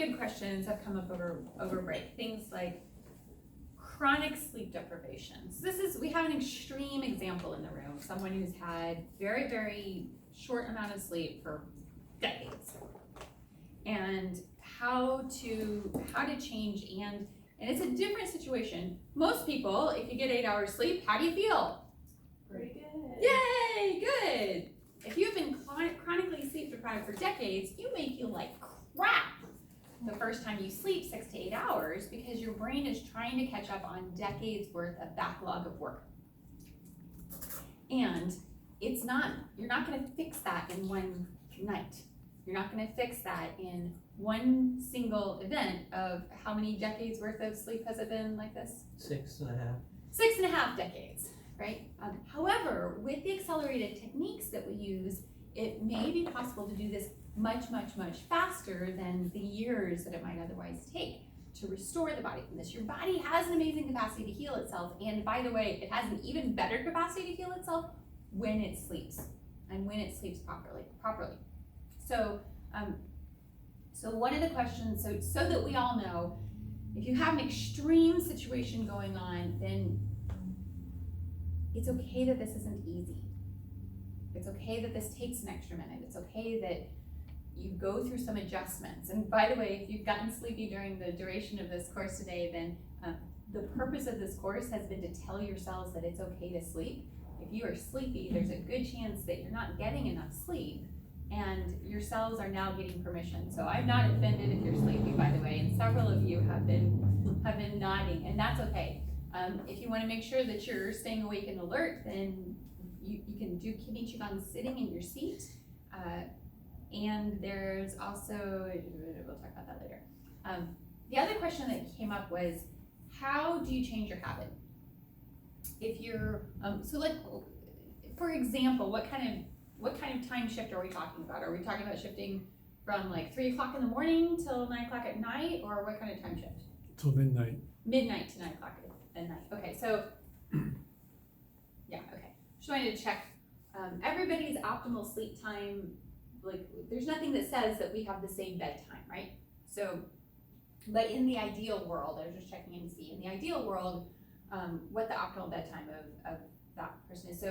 good questions have come up over break. Things like chronic sleep deprivation. So we have an extreme example in the room, someone who's had very, very short amount of sleep for decades. And how to change, and it's a different situation. Most people, if you get 8 hours sleep, how do you feel? Pretty good. Yay, good. If you've been chronically sleep deprived for decades, you may feel like crap the first time you sleep 6 to 8 hours because your brain is trying to catch up on decades worth of backlog of work. And you're not going to fix that in one night. You're not going to fix that in one single event of how many decades worth of sleep has it been like this? 6.5. 6.5 decades, right? However, with the accelerated techniques that we use, it may be possible to do this much, much, much faster than the years that it might otherwise take to restore the body from this. Your body has an amazing capacity to heal itself, and by the way, it has an even better capacity to heal itself when it sleeps, and when it sleeps properly. So one of the questions, so that we all know, if you have an extreme situation going on, then it's okay that this isn't easy. It's okay that this takes an extra minute. It's okay that you go through some adjustments. And by the way, if you've gotten sleepy during the duration of this course today, then the purpose of this course has been to tell yourselves that it's okay to sleep. If you are sleepy, there's a good chance that you're not getting enough sleep, and your cells are now getting permission. So I'm not offended if you're sleepy, by the way, and several of you have been nodding, and that's okay. If you want to make sure that you're staying awake and alert, then you can do Kimichigan sitting in your seat. And there's also, we'll talk about that later. The other question that came up was, how do you change your habit? If you're, for example, what kind of time shift are we talking about? Are we talking about shifting from like 3 o'clock in the morning till 9 o'clock at night, or what kind of time shift? Till midnight. Midnight to 9 o'clock at night. Okay, so, yeah, okay. Just wanted to check everybody's optimal sleep time. Like, there's nothing that says that we have the same bedtime, right? So, but in the ideal world, I was just checking in to see, in the ideal world, what the optimal bedtime of that person is.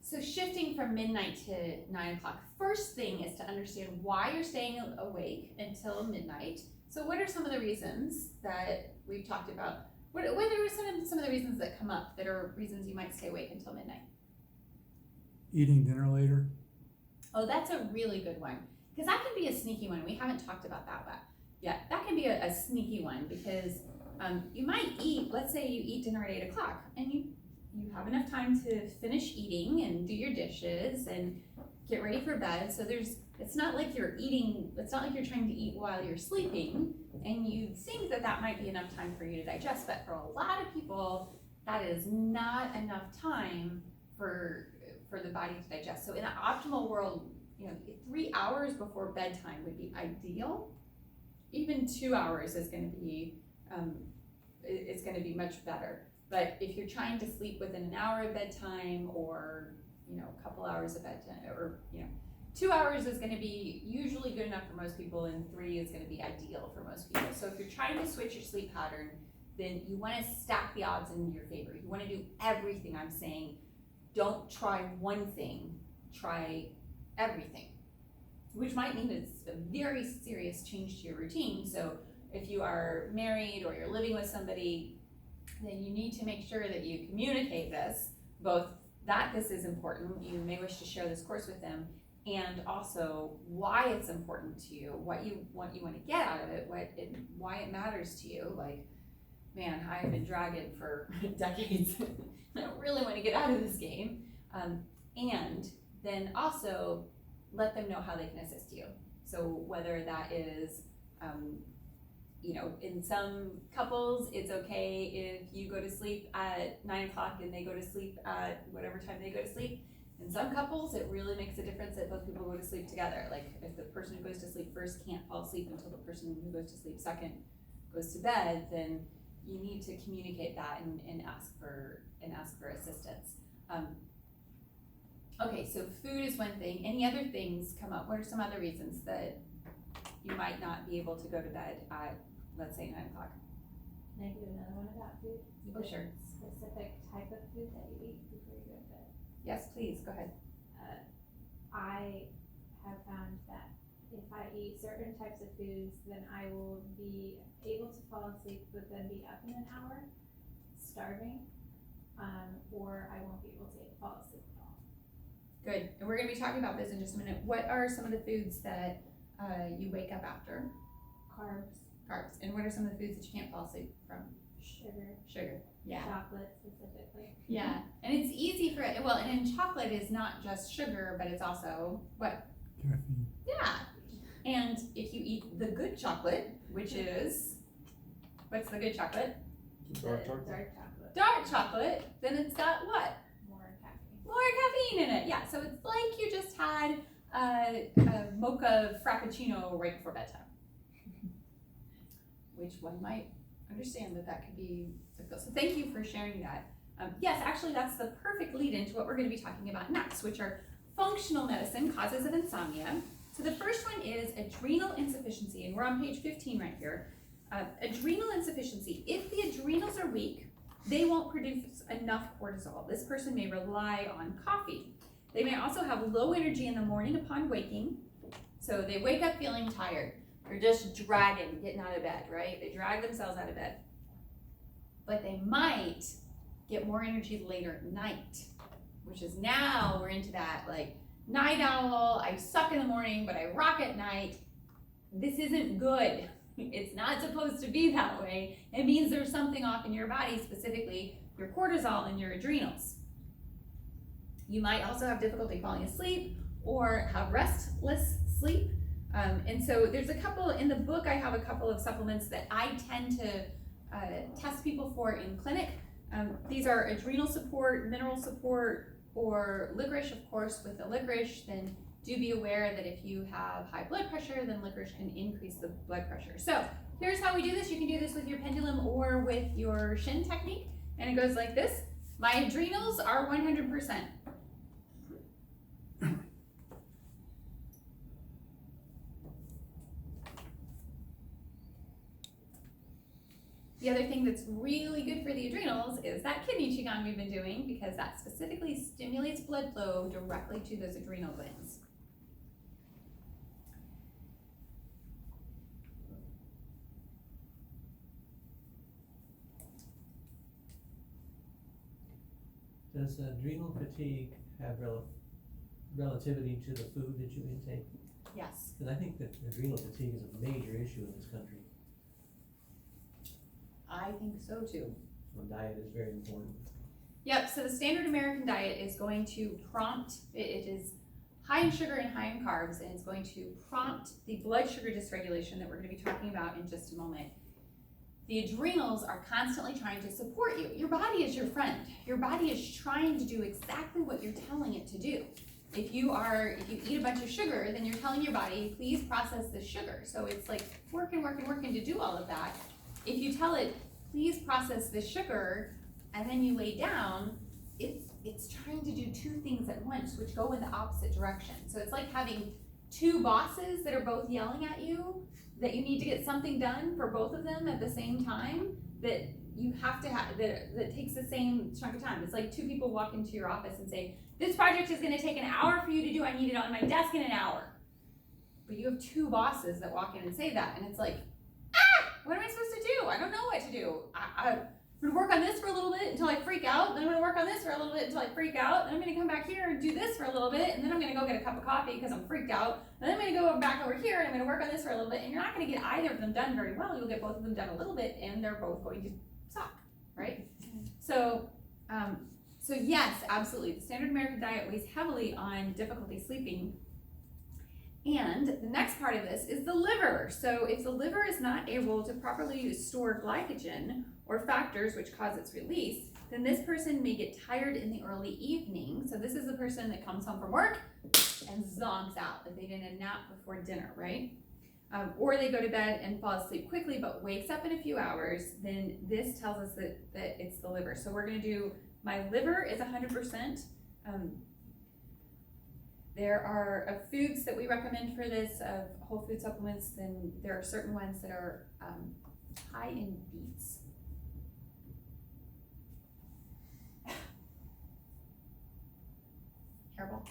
So shifting from midnight to 9 o'clock, first thing is to understand why you're staying awake until midnight. So what are some of the reasons that we've talked about? What are some of the reasons that come up that are reasons you might stay awake until midnight? Eating dinner later. Oh, that's a really good one, because that can be a sneaky one. We haven't talked about that yet. That can be a sneaky one, because you might eat, let's say you eat dinner at 8 o'clock, and you have enough time to finish eating and do your dishes and get ready for bed. So it's not like you're trying to eat while you're sleeping, and you think that might be enough time for you to digest, but for a lot of people, that is not enough time for the body to digest. So in an optimal world, 3 hours before bedtime would be ideal. Even 2 hours is going to be much better. But if you're trying to sleep within an hour of bedtime, or a couple hours of bedtime, or 2 hours is going to be usually good enough for most people, and 3 is going to be ideal for most people. So if you're trying to switch your sleep pattern, then you want to stack the odds in your favor. You want to do everything I'm saying. Don't try one thing, try everything, which might mean it's a very serious change to your routine. So if you are married or you're living with somebody, then you need to make sure that you communicate this, both that this is important, you may wish to share this course with them, and also why it's important to you, what you want to get out of it, why it matters to you. Like, man, I've been dragging for decades. I don't really want to get out of this game. And then also let them know how they can assist you. So whether that is, in some couples, it's okay if you go to sleep at 9 o'clock and they go to sleep at whatever time they go to sleep. In some couples, it really makes a difference that both people go to sleep together. Like, if the person who goes to sleep first can't fall asleep until the person who goes to sleep second goes to bed, then you need to communicate that and ask for assistance. Okay, so food is one thing. Any other things come up? What are some other reasons that you might not be able to go to bed at, let's say, 9 o'clock. Can I do another one about food? Oh, sure. Specific type of food that you eat before you go to bed. Yes, please, go ahead. I have found that if I eat certain types of foods, then I will be able to fall asleep, but then be up in an hour, starving, or I won't be able to fall asleep at all. Good, and we're gonna be talking about this in just a minute. What are some of the foods that you wake up after? Carbs, Carbs. And what are some of the foods that you can't fall asleep from? sugar, Sugar. Yeah. chocolate specifically. Yeah, and it's easy for it. Well, and in chocolate is not just sugar, but it's also what? Caffeine. Yeah. And if you eat the good chocolate, which is, what's the good chocolate? Dark chocolate. Dark chocolate. Dark chocolate, then it's got what? More caffeine. More caffeine in it. Yeah, so it's like you just had a mocha frappuccino right before bedtime. Which one might understand that could be difficult. So thank you for sharing that. Yes, actually that's the perfect lead into what we're going to be talking about next, which are functional medicine causes of insomnia. So the first one is adrenal insufficiency, and we're on page 15 right here. Adrenal insufficiency. If the adrenals are weak, they won't produce enough cortisol. This person may rely on coffee. They may also have low energy in the morning upon waking. So they wake up feeling tired. They're just dragging, getting out of bed, right? They drag themselves out of bed. But they might get more energy later at night, which is now we're into that like night owl, I suck in the morning, but I rock at night. This isn't good. It's not supposed to be that way. It means there's something off in your body, specifically your cortisol and your adrenals. You might also have difficulty falling asleep or have restless sleep. And so there's a couple, in the book I have a couple of supplements that I tend to test people for in clinic. These are adrenal support, mineral support, or licorice, of course. With the licorice, then do be aware that if you have high blood pressure, then licorice can increase the blood pressure. So here's how we do this. You can do this with your pendulum or with your Shin technique. And it goes like this. My adrenals are 100%. The other thing that's really good for the adrenals is that kidney qigong we've been doing, because that specifically stimulates blood flow directly to those adrenal glands. Does adrenal fatigue have relativity to the food that you intake? Yes. Because I think that adrenal fatigue is a major issue in this country. I think so too. So diet is very important. Yep, so the standard American diet is going to prompt, it is high in sugar and high in carbs, and it's going to prompt the blood sugar dysregulation that we're going to be talking about in just a moment. The adrenals are constantly trying to support you. Your body is your friend. Your body is trying to do exactly what you're telling it to do. If you eat a bunch of sugar, then you're telling your body, please process this sugar. So it's like working to do all of that. If you tell it, please process this sugar, and then you lay down, it's trying to do two things at once, which go in the opposite direction. So it's like having two bosses that are both yelling at you, that you need to get something done for both of them at the same time, that you have to have, that takes the same chunk of time. It's like two people walk into your office and say, this project is gonna take an hour for you to do, I need it on my desk in an hour. But you have two bosses that walk in and say that, and it's like, what am I supposed to do? I don't know what to do. I'm gonna work on this for a little bit until I freak out, then I'm gonna work on this for a little bit until I freak out, then I'm gonna come back here and do this for a little bit, and then I'm gonna go get a cup of coffee because I'm freaked out, and then I'm gonna go back over here and I'm gonna work on this for a little bit, and you're not gonna get either of them done very well. You'll get both of them done a little bit, and they're both going to suck, right? So yes, absolutely. The standard American diet weighs heavily on difficulty sleeping. And the next part of this is the liver. So if the liver is not able to properly store glycogen or factors which cause its release, then this person may get tired in the early evening. So this is the person that comes home from work and zonks out, like they didn't nap before dinner, right? Or they go to bed and fall asleep quickly but wakes up in a few hours. Then this tells us that it's the liver. So we're gonna do, my liver is 100%. There are foods that we recommend for this, whole food supplements, then there are certain ones that are high in beets. Terrible.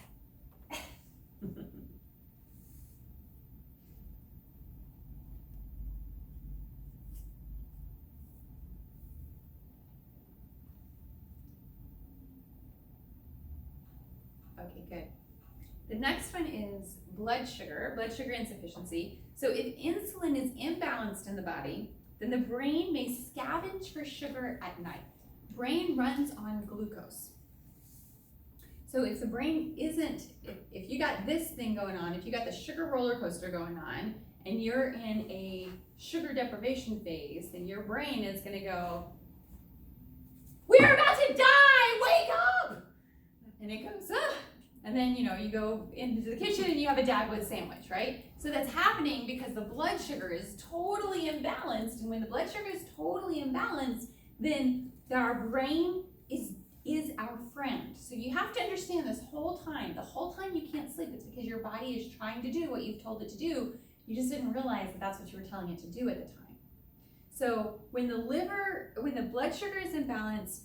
Okay, good. The next one is blood sugar insufficiency. So if insulin is imbalanced in the body, then the brain may scavenge for sugar at night. Brain runs on glucose. So if the brain isn't, if you got this thing going on, if you got the sugar roller coaster going on, and you're in a sugar deprivation phase, then your brain is gonna go, "We're about to die, wake up!" And it goes, ah. And then, you go into the kitchen and you have a Dagwood sandwich, right? So that's happening because the blood sugar is totally imbalanced. And when the blood sugar is totally imbalanced, then our brain is our friend. So you have to understand the whole time you can't sleep, it's because your body is trying to do what you've told it to do. You just didn't realize that that's what you were telling it to do at the time. So when the blood sugar is imbalanced,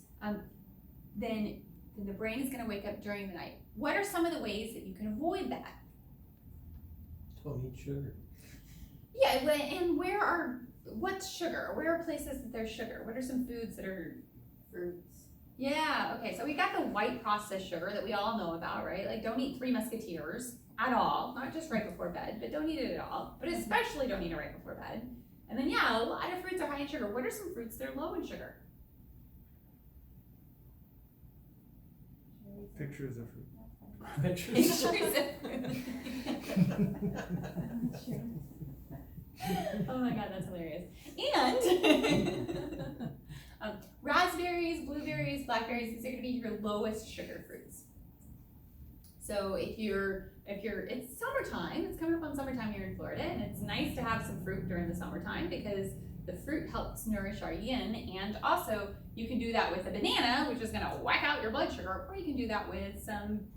then the brain is going to wake up during the night. What are some of the ways that you can avoid that? Don't eat sugar. Yeah, and what's sugar? Where are places that there's sugar? What are some foods that are Fruits. Yeah, okay, so we got the white processed sugar that we all know about, right? Like, don't eat Three Musketeers at all, not just right before bed, but don't eat it at all, but especially don't eat it right before bed. And then, yeah, a lot of fruits are high in sugar. What are some fruits that are low in sugar? Pictures of fruit. Pictures. Oh my god, that's hilarious. And raspberries, blueberries, blackberries, these are gonna be your lowest sugar fruits. So if it's summertime, it's coming up on summertime here in Florida, and it's nice to have some fruit during the summertime because the fruit helps nourish our yin, and also you can do that with a banana, which is gonna whack out your blood sugar, or you can do that with some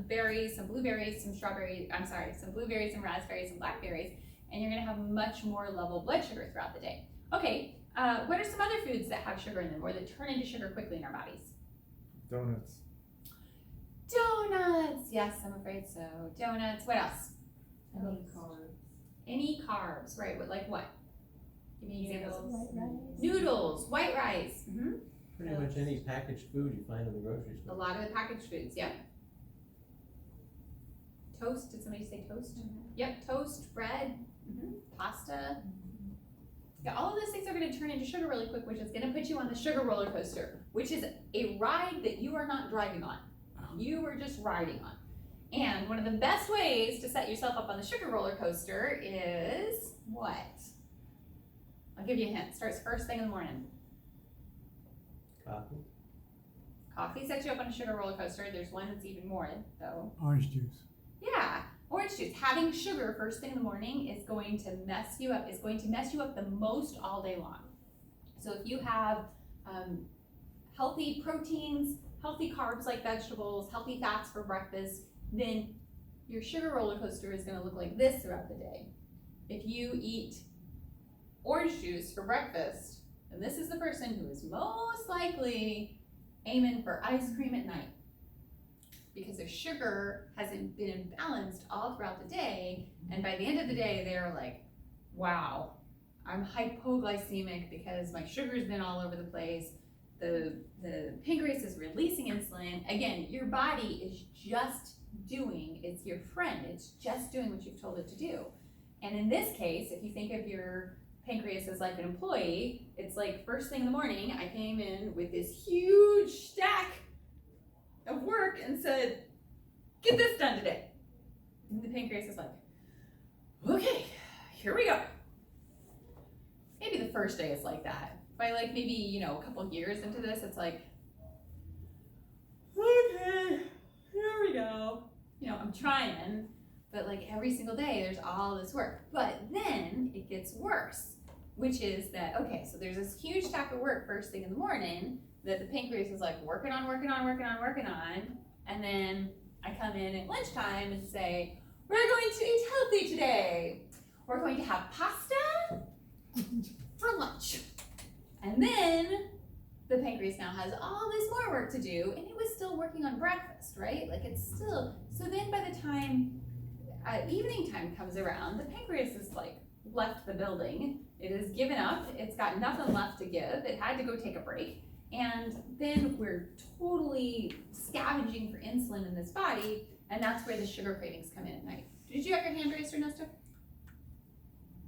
berries, some blueberries, some blueberries, some raspberries, and blackberries, and you're gonna have much more level blood sugar throughout the day. Okay, what are some other foods that have sugar in them or that turn into sugar quickly in our bodies? Donuts. Donuts, yes, I'm afraid so. Donuts, what else? Any carbs, right, like what? Give me examples. Noodles, white rice. Mm-hmm. Pretty much any packaged food you find in the grocery A store. lot of the packaged foods, yep. Toast, did somebody say toast? Mm-hmm. Yep, toast, bread, pasta. Yeah, all of those things are gonna turn into sugar really quick, which is gonna put you on the sugar roller coaster, which is a ride that you are not driving on. You are just riding on. And one of the best ways to set yourself up on the sugar roller coaster is what? I'll give you a hint. Starts first thing in the morning. Coffee. Coffee sets you up on a sugar roller coaster. There's one that's even more, though. Orange juice. Yeah, orange juice. Having sugar first thing in the morning is going to mess you up. It's going to mess you up the most all day long. So if you have healthy proteins, healthy carbs like vegetables, healthy fats for breakfast, then your sugar roller coaster is going to look like this throughout the day. If you eat orange juice for breakfast, then this is the person who is most likely aiming for ice cream at night because their sugar hasn't been imbalanced all throughout the day, and by the end of the day they're like, wow, I'm hypoglycemic because my sugar's been all over the place. The pancreas is releasing insulin. Again, your body is just doing, it's your friend, it's just doing what you've told it to do. And in this case, if you think of your pancreas as like an employee, it's like first thing in the morning, I came in with this huge stack of work and said, get this done today. And the pancreas is like, okay, here we go. Maybe the first day is like that. By like maybe, a couple of years into this, it's like, okay, here we go. I'm trying, but like every single day there's all this work. But then it gets worse, which is that, okay, so there's this huge stack of work first thing in the morning that the pancreas is like working on, and then I come in at lunchtime and say, we're going to eat healthy today. We're going to have pasta for lunch. And then the pancreas now has all this more work to do, and it was still working on breakfast, right? Like it's still, so then by the time evening time comes around, the pancreas is like left the building. It has given up. It's got nothing left to give. It had to go take a break. And then we're totally scavenging for insulin in this body, and that's where the sugar cravings come in at night. Did you have your hand raised, Ernesto?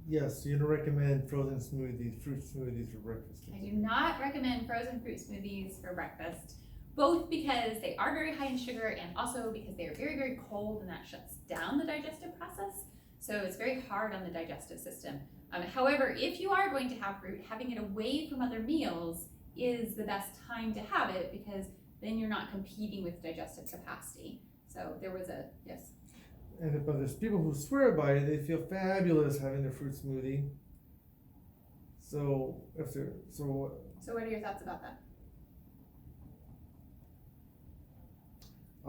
Yes, you don't recommend frozen smoothies, fruit smoothies for breakfast. I do not recommend frozen fruit smoothies for breakfast, both because they are very high in sugar and also because they are very, very cold, and that shuts down the digestive process. So it's very hard on the digestive system. However, if you are going to have fruit, having it away from other meals is the best time to have it, because then you're not competing with digestive capacity. So there was a, yes? But there's people who swear by it. They feel fabulous having their fruit smoothie. So So what are your thoughts about that?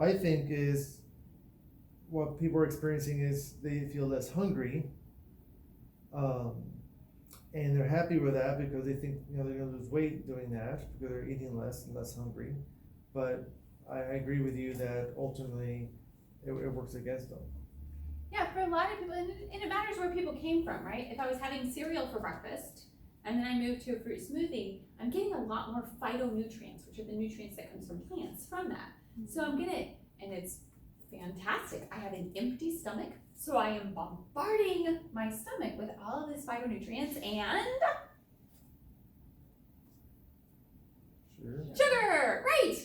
I think is what people are experiencing is they feel less hungry, and they're happy with that because they think they're going to lose weight doing that because they're eating less and less hungry. But I agree with you that ultimately it works against them. Yeah, for a lot of people, and it matters where people came from, right? If I was having cereal for breakfast and then I moved to a fruit smoothie, I'm getting a lot more phytonutrients, which are the nutrients that comes from plants from that. So I'm gonna, and it's fantastic. I have an empty stomach, so I am bombarding my stomach with all of this phytonutrients and Sure. sugar, right?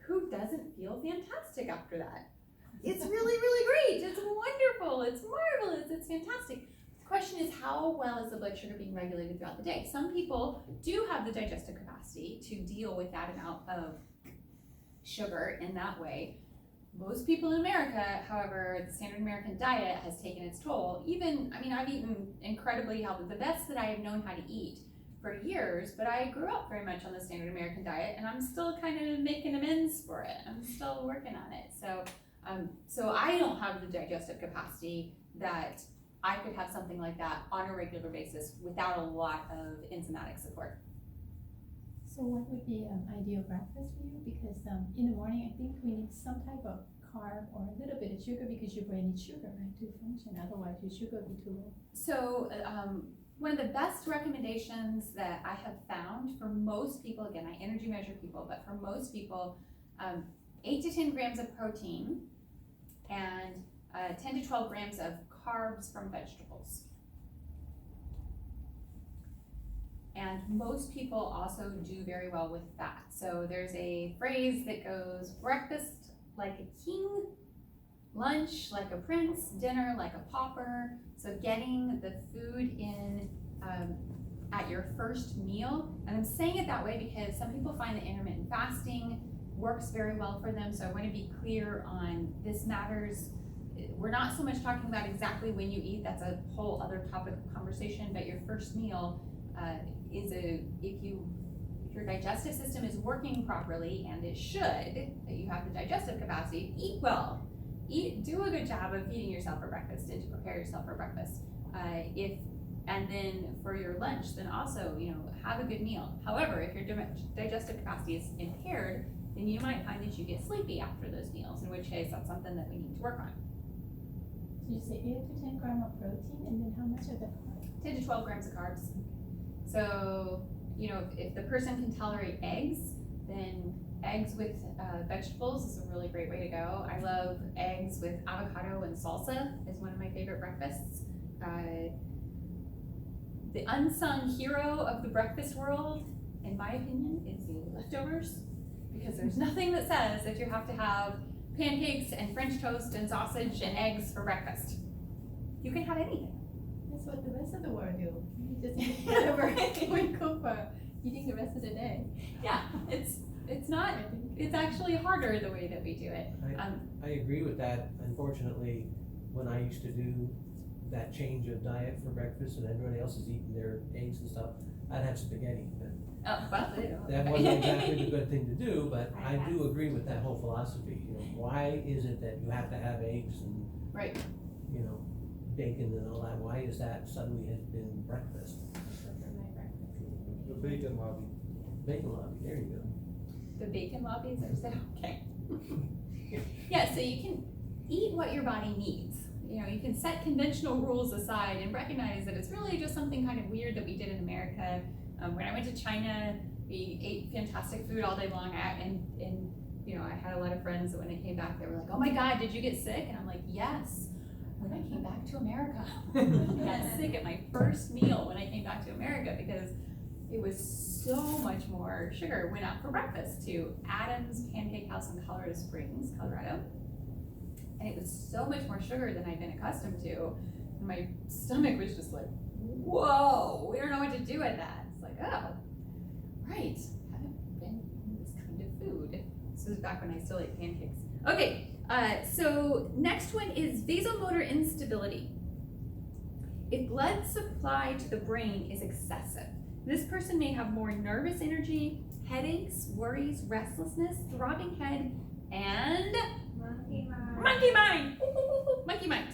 Who doesn't feel fantastic after that? It's really, really great. It's wonderful. It's marvelous. It's fantastic. The question is, how well is the blood sugar being regulated throughout the day? Some people do have the digestive capacity to deal with that amount of sugar in that way. Most people in America, however, the standard American diet has taken its toll. Even, I've eaten incredibly healthy, the best that I have known how to eat for years, but I grew up very much on the standard American diet, and I'm still kind of making amends for it. I'm still working on it. So I don't have the digestive capacity that I could have something like that on a regular basis without a lot of enzymatic support. So what would be an ideal breakfast for you? Because in the morning, I think we need some type of carb or a little bit of sugar because your brain needs sugar, right, to function. Otherwise, your sugar will be too low. So one of the best recommendations that I have found for most people, again, I energy measure people, but for most people, 8 to 10 grams of protein and 10 to 12 grams of carbs from vegetables. And most people also do very well with fat. So there's a phrase that goes, breakfast like a king, lunch like a prince, dinner like a pauper. So getting the food in at your first meal. And I'm saying it that way because some people find that intermittent fasting works very well for them. So I want to be clear on this matters. We're not so much talking about exactly when you eat. That's a whole other topic of conversation. But your first meal is if your digestive system is working properly, and it should, that you have the digestive capacity, eat well. Do a good job of feeding yourself for breakfast and to prepare yourself for breakfast. And then for your lunch, then also, have a good meal. However, if your digestive capacity is impaired, then you might find that you get sleepy after those meals, in which case that's something that we need to work on. So you say 8 to 10 grams of protein, and then how much of the carb? 10 to 12 grams of carbs. So, if the person can tolerate eggs, then eggs with vegetables is a really great way to go. I love eggs with avocado and salsa is one of my favorite breakfasts. The unsung hero of the breakfast world, in my opinion, is the leftovers, because there's nothing that says that you have to have pancakes and French toast and sausage and eggs for breakfast. You can have anything. That's what the rest of the world do. You just eat whatever we cook for eating the rest of the day. Yeah, it's actually harder the way that we do it. I agree with that. Unfortunately, when I used to do that change of diet for breakfast and everybody else is eating their eggs and stuff, I'd have spaghetti, but Oh, well, there you go. that wasn't exactly the good thing to do, but I I do agree with that whole philosophy, you know, why is it that you have to have eggs and, Right. you know, bacon and all that, why is that suddenly has been breakfast? So for my breakfast, The bacon lobby. Bacon lobby, there you go. The bacon lobbies are so, okay. Yeah, so you can eat what your body needs. You know, you can set conventional rules aside and recognize that it's really just something kind of weird that we did in America. When I went to China, we ate fantastic food all day long, and you know, I had a lot of friends that when they came back, they were like, "Oh my God, did you get sick?" And I'm like, "Yes, when I came back to America, I got sick at my first meal when I came back to America because it was so much more sugar." Went out for breakfast to Adam's Pancake House in Colorado Springs, Colorado, and it was so much more sugar than I'd been accustomed to. And my stomach was just like, "Whoa, we don't know what to do with that." It's like, oh, right, haven't been eating this kind of food. This was back when I still ate pancakes. Okay, so next one is vasomotor instability. If blood supply to the brain is excessive, this person may have more nervous energy, headaches, worries, restlessness, throbbing head, and monkey mind. monkey mind. Ooh, ooh, ooh, ooh, monkey mind.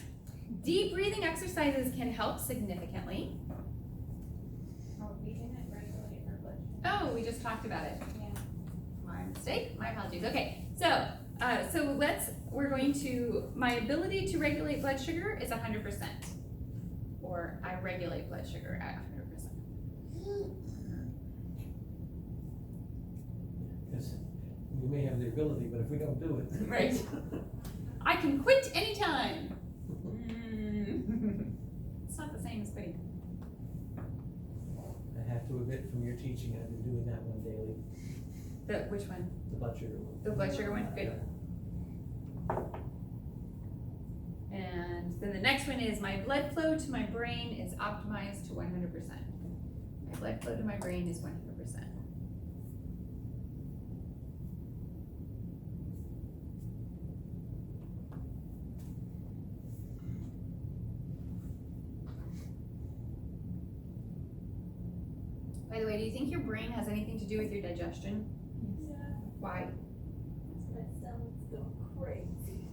Deep breathing exercises can help significantly. Oh, we didn't regulate our blood. Oh, we just talked about it. Yeah. My mistake. My apologies. Okay, so we're going to, my ability to regulate blood sugar is 100%, or I regulate blood sugar at 100%. Because we may have the ability, but if we don't do it. Right. I can quit anytime. It's not the same as quitting. I have to admit from your teaching, I've been doing that one daily, Which one? the blood sugar one. The blood sugar one? Good. And then the next one is my blood flow to my brain is optimized to 100%. My blood flow to my brain is 100%. By the way, do you think your brain has anything to do with your digestion? Yeah. Why? My stomach's going crazy.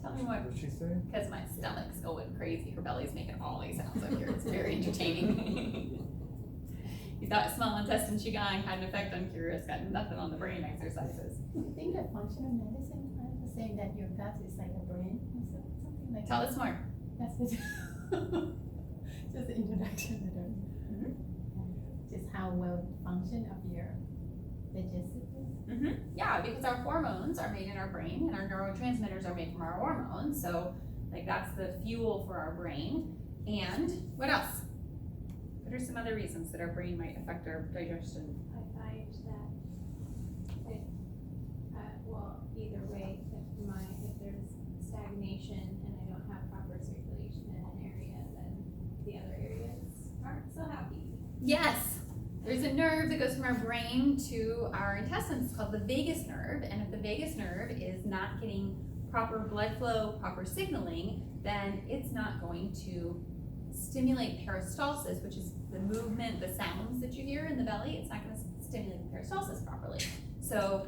Tell me what. What'd she say? Because my stomach's going crazy. Her belly's making all these sounds up here. It's very entertaining. You thought small intestine qigong had an effect on curious, got nothing on the brain exercises. I think that functional medicine was saying that your gut is like a brain, or something like Tell that. us more. That's it. Just the introduction. I don't know. Just how well function of your digestive system. Yeah, because our hormones are made in our brain and our neurotransmitters are made from our hormones. So, like, that's the fuel for our brain. And what else? What are some other reasons that our brain might affect our digestion? I find that it, well, either way, if there's stagnation and I don't have proper circulation in an area, then the other areas aren't so happy. Yes. There's a nerve that goes from our brain to our intestines. It's called the vagus nerve. And if the vagus nerve is not getting proper blood flow, proper signaling, then it's not going to stimulate peristalsis, which is the movement, the sounds that you hear in the belly. It's not going to stimulate peristalsis properly. So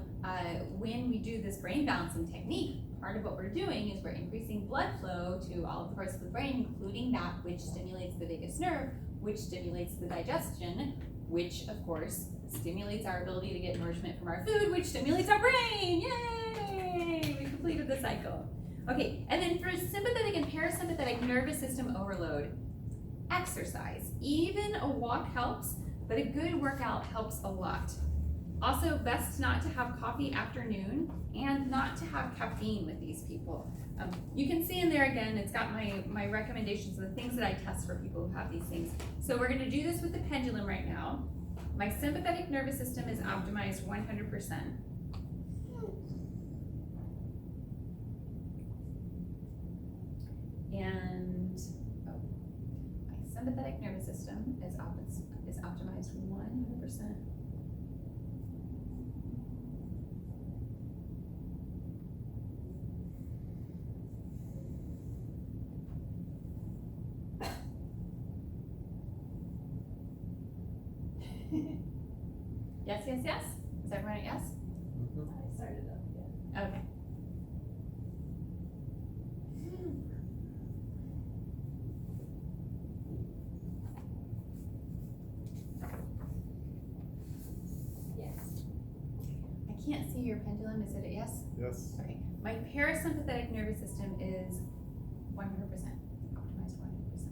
when we do this brain balancing technique, part of what we're doing is we're increasing blood flow to all of the parts of the brain, including that which stimulates the vagus nerve, which stimulates the digestion, which of course stimulates our ability to get nourishment from our food, which stimulates our brain. Yay! We completed the cycle. Okay, and then for sympathetic and parasympathetic nervous system overload, exercise. Even a walk helps, but a good workout helps a lot. Also, best not to have coffee after noon and not to have caffeine with these people. You can see in there again, it's got my recommendations of the things that I test for people who have these things. So we're gonna do this with the pendulum right now. My sympathetic nervous system is optimized 100%. And my sympathetic nervous system is optimized 100%. Yes, yes, yes? Is everyone at yes? Mhm. I started up again. Okay. Yes. I can't see your pendulum, is it a yes? Yes. Okay, my parasympathetic nervous system is 100%, optimized 100%.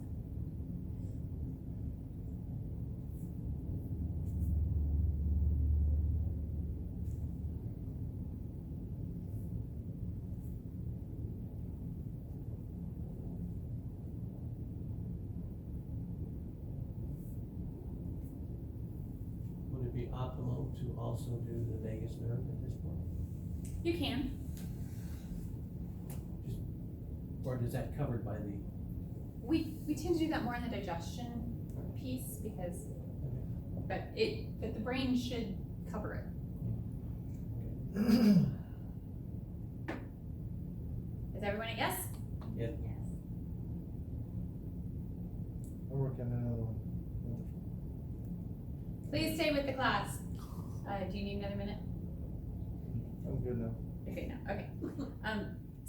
Would it be optimal to also do the vagus nerve at this point? You can. Or is that covered by the, We tend to do that more in the digestion piece because, but the brain should cover it. Is everyone at yes? Yes. I'm working on another one. Please stay with the class. Do you need another minute? I'm good now. Okay, no, okay.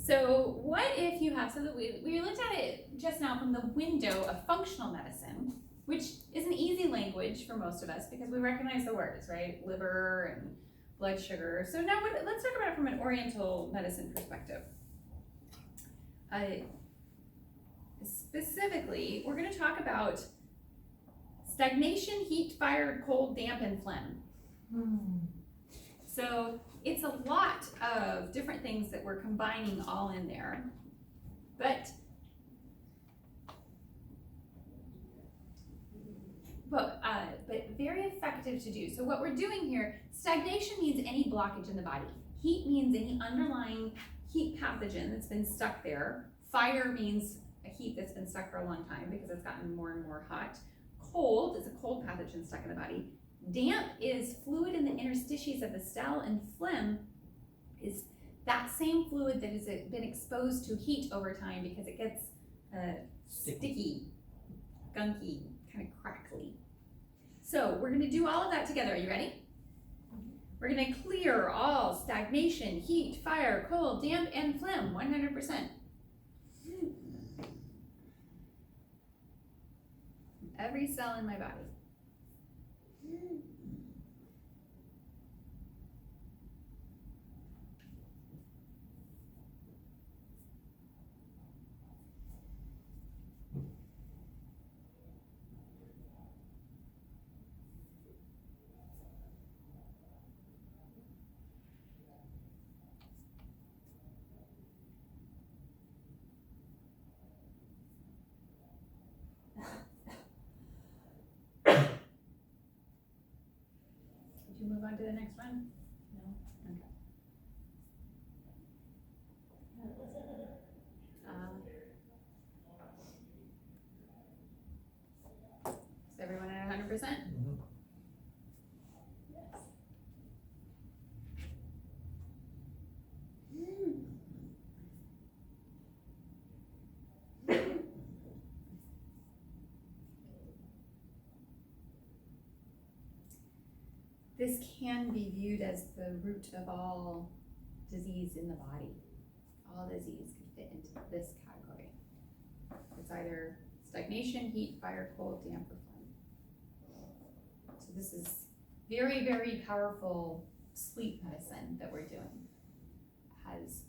So what if you have, so that we looked at it just now from the window of functional medicine, which is an easy language for most of us because we recognize the words, right? Liver and blood sugar. So now let's talk about it from an oriental medicine perspective. Specifically, we're going to talk about stagnation, heat, fire, cold, damp, and phlegm. So it's a lot of different things that we're combining all in there, but very effective to do. So what we're doing here, stagnation means any blockage in the body. Heat means any underlying heat pathogen that's been stuck there. Fire means a heat that's been stuck for a long time because it's gotten more and more hot. Cold is a cold pathogen stuck in the body. Damp is fluid in the interstices of the cell, and phlegm is that same fluid that has been exposed to heat over time because it gets sticky, gunky, kind of crackly. So we're going to do all of that together. Are you ready? We're going to clear all stagnation, heat, fire, cold, damp, and phlegm 100%. Every cell in my body. Did you move on to the next one? No? Okay. Is everyone at 100%? Mhm. Yes. This can be viewed as the root of all disease in the body. All disease could fit into this category. It's either stagnation, heat, fire, cold, damp, or phlegm. So this is very, very powerful sleep medicine that we're doing. It has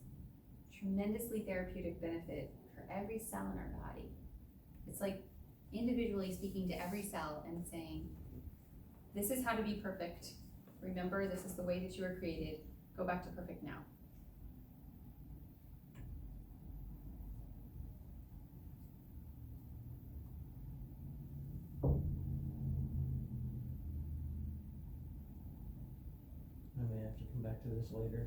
tremendously therapeutic benefit for every cell in our body. It's like individually speaking to every cell and saying, this is how to be perfect. Remember, this is the way that you were created. Go back to perfect now. I may have to come back to this later.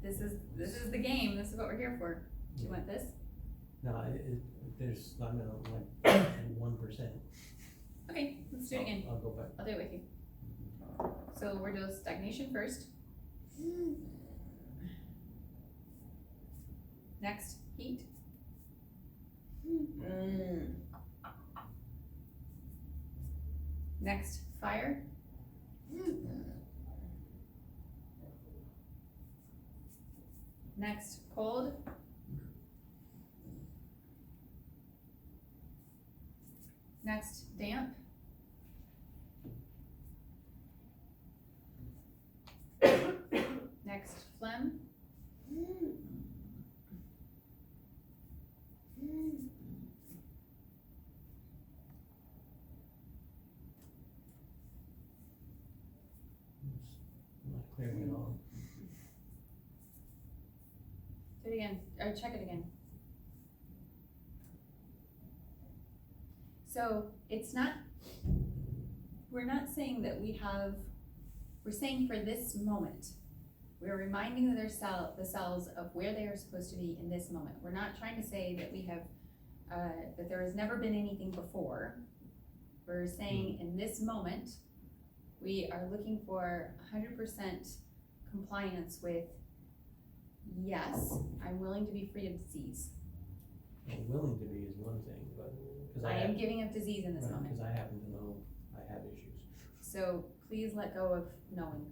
This is the game. This is what we're here for. Do you want this? No, there's, I'm gonna like 1%. Okay, let's do it again. I'll go back. I'll do it with you. So we're doing stagnation first. Next, heat. Next, fire. Next, cold. Next, damp. Next, phlegm. It's not clearing at all. Do it again, or check it again. So it's not, we're not saying that we're saying for this moment, we're reminding the cells of where they are supposed to be in this moment. We're not trying to say that we have, that there has never been anything before. We're saying in this moment, we are looking for 100% compliance with, yes, I'm willing to be free of disease. Well, willing to be is one thing, but, cause I I am have, giving up disease in this right, moment. cause I happen to know I have issues. So please let go of knowing.